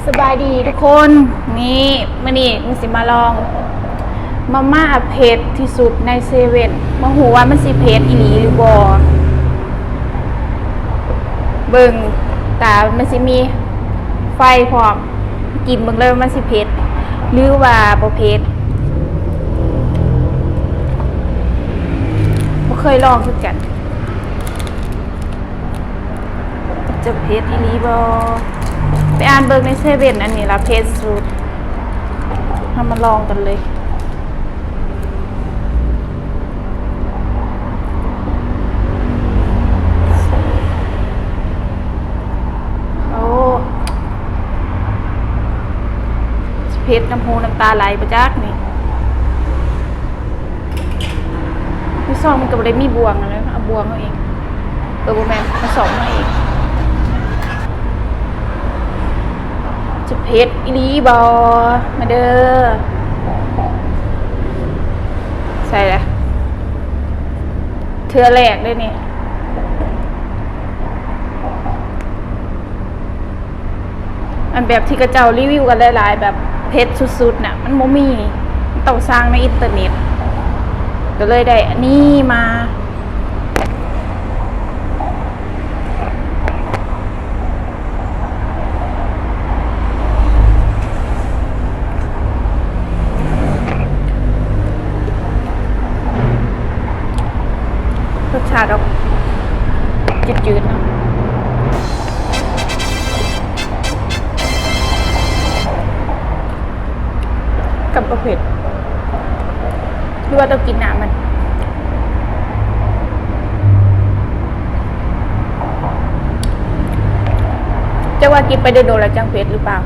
สบายดีทุกคนนี่มื้อนี้มึงสิมาลองมาม่าเผ็ดที่สุดในเซเว่นบ่ฮู้ว่ามันสิเผ็ดอีหลีหรือบ่เบิ่งตามันสิมีไฟพร้อมกินเบิ่งเลยว่ามันสิเผ็ดหรือว่าบ่เผ็ดบ่เคยลองคือกันจะเผ็ดอีหลีบ่ไปอ่านเบิ่งในเซเว่นอันนี้ละเผ็ดสุดทำมาลองกันเลยโอ้เผ็ดน้ำหูน้ำตาไหลประจักนี่พี่ซองมันก็บ่ได้มีบวงอะไรเอาบวงเอาเองบ่แม่นมาสองมาเองจะเผ็ดอีหลีบอมาเด้อใส่เลยเทือแรกด้วยนี่อันแบบที่กระเจ้ารีวิวกันหลายๆแบบเผ็ดสุดๆน่ะมันโมมี่ต้องสร้างในอินเทอร์เน็ตก็เลยได้อันนี้มารสชาติออกจืดๆเนาะกับประเภทหรือว่าต้องกินน้ำมันจะว่ากินไปโดนๆแล้วจังเผ็ดหรือเปล่า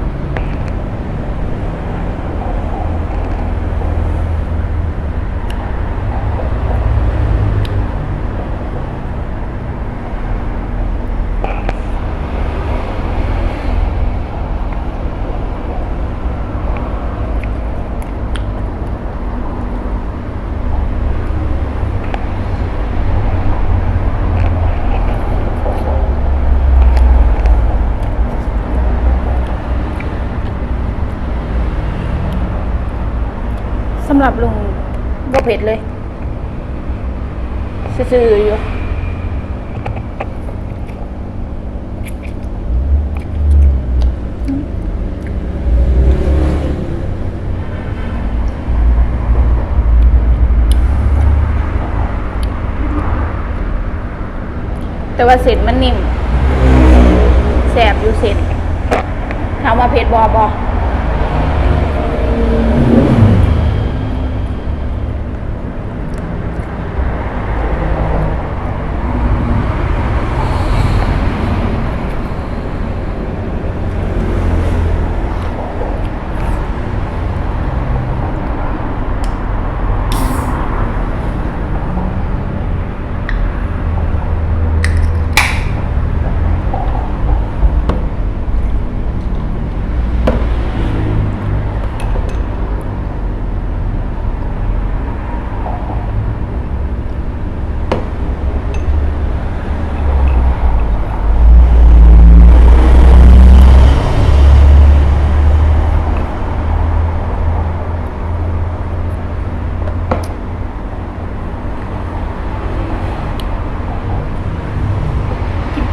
สำหรับลุงบ่เผ็ดเลยซื่อๆอยู่แต่ว่าเส้นมันนิ่มแสบอยู่เส้นถามว่าเผ็ดบ่ ต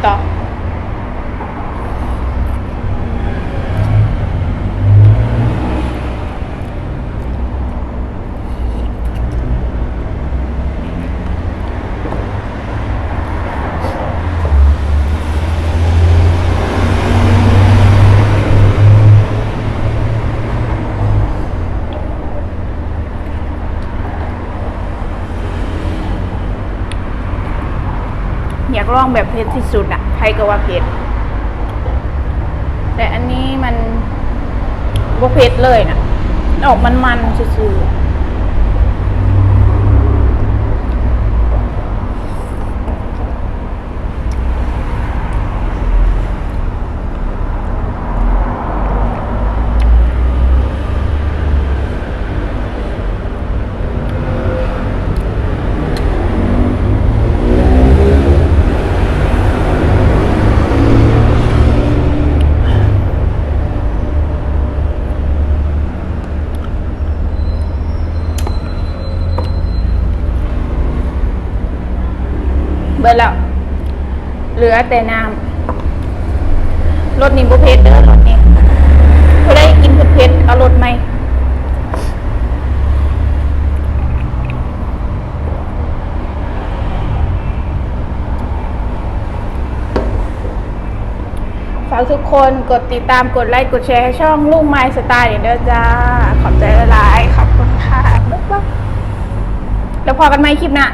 ่ออยากลองแบบเผ็ดที่สุดอ่ะใครก็ว่าเผ็ดแต่อันนี้มันบ่เผ็ดเลยนะออกมันๆซื่อ เบิดแล้วเหลือแต่น้ำรสนี้บุเพ็ดเด้อรสนี้ผู้ได้กินเผ็ดๆเอารสไหมฝากทุกคนกดติดตามกดไลค์กดแชร์ให้ช่องลุงไม้สไตล์เด้อจ้าขอบใจหลายๆขอบคุณค่ะบ๊ายบายแล้วพอกันไหมคลิปหน้า